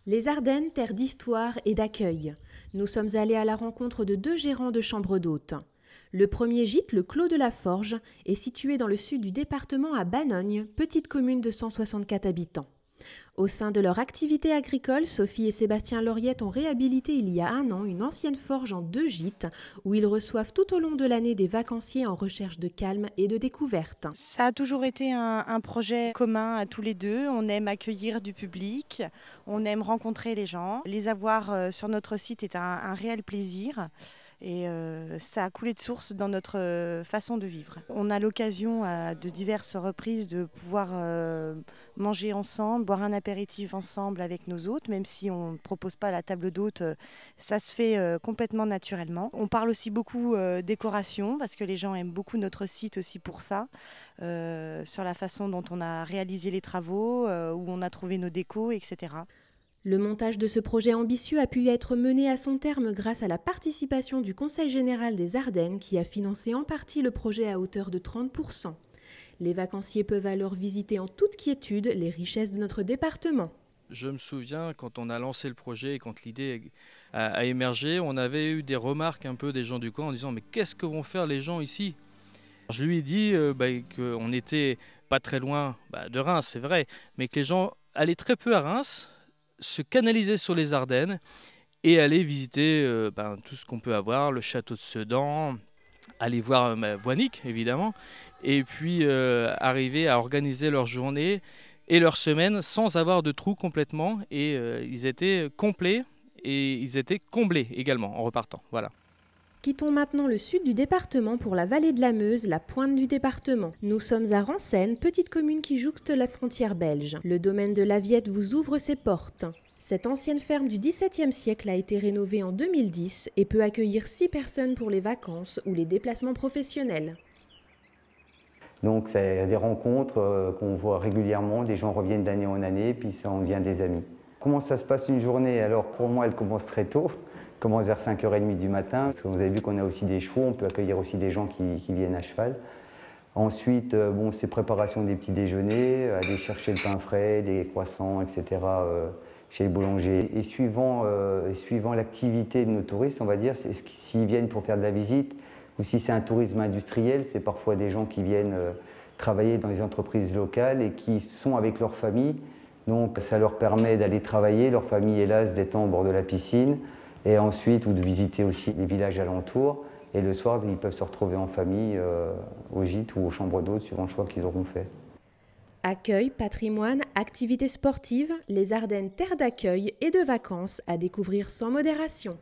Les Ardennes, terre d'histoire et d'accueil. Nous sommes allés à la rencontre de deux gérants de chambres d'hôtes. Le premier gîte, le Clos de la Forge, est situé dans le sud du département à Banogne, petite commune de 164 habitants. Au sein de leur activité agricole, Sophie et Sébastien Lauriette ont réhabilité il y a un an une ancienne forge en 2 gîtes où ils reçoivent tout au long de l'année des vacanciers en recherche de calme et de découverte. Ça a toujours été un projet commun à tous les deux. On aime accueillir du public, on aime rencontrer les gens. Les avoir sur notre site est un réel plaisir. Et ça a coulé de source dans notre façon de vivre. On a l'occasion à de diverses reprises de pouvoir manger ensemble, boire un apéritif ensemble avec nos hôtes, même si on ne propose pas la table d'hôtes, ça se fait complètement naturellement. On parle aussi beaucoup décoration parce que les gens aiment beaucoup notre site aussi pour ça, sur la façon dont on a réalisé les travaux, où on a trouvé nos décos, etc. Le montage de ce projet ambitieux a pu être mené à son terme grâce à la participation du Conseil général des Ardennes qui a financé en partie le projet à hauteur de 30%. Les vacanciers peuvent alors visiter en toute quiétude les richesses de notre département. Je me souviens quand on a lancé le projet et quand l'idée a émergé, on avait eu des remarques un peu des gens du coin en disant mais qu'est-ce que vont faire les gens ici? Je lui ai dit qu'on n'était pas très loin de Reims, c'est vrai, mais que les gens allaient très peu à Reims, se canaliser sur les Ardennes et aller visiter tout ce qu'on peut avoir, le château de Sedan, aller voir Voinic évidemment, et puis arriver à organiser leur journée et leur semaine sans avoir de trous complètement, et ils étaient complets et ils étaient comblés également en repartant. Voilà. Quittons maintenant le sud du département pour la vallée de la Meuse, la pointe du département. Nous sommes à Rancennes, petite commune qui jouxte la frontière belge. Le domaine de la Viette vous ouvre ses portes. Cette ancienne ferme du XVIIe siècle a été rénovée en 2010 et peut accueillir 6 personnes pour les vacances ou les déplacements professionnels. Donc c'est des rencontres qu'on voit régulièrement, les gens reviennent d'année en année, puis ça en devient des amis. Comment ça se passe une journée? Alors pour moi, elle commence très tôt. Commence vers 5h30 du matin, parce que vous avez vu qu'on a aussi des chevaux, on peut accueillir aussi des gens qui viennent à cheval. Ensuite, c'est préparation des petits déjeuners, aller chercher le pain frais, les croissants, etc. Chez les boulangers. Et suivant l'activité de nos touristes, on va dire, s'ils viennent pour faire de la visite, ou si c'est un tourisme industriel, c'est parfois des gens qui viennent travailler dans les entreprises locales et qui sont avec leur famille. Donc ça leur permet d'aller travailler, leur famille est là, se détend au bord de la piscine. Et ensuite, ou de visiter aussi les villages alentours. Et le soir, ils peuvent se retrouver en famille au gîte ou aux chambres d'hôtes, suivant le choix qu'ils auront fait. Accueil, patrimoine, activités sportives, les Ardennes, terre d'accueil et de vacances à découvrir sans modération.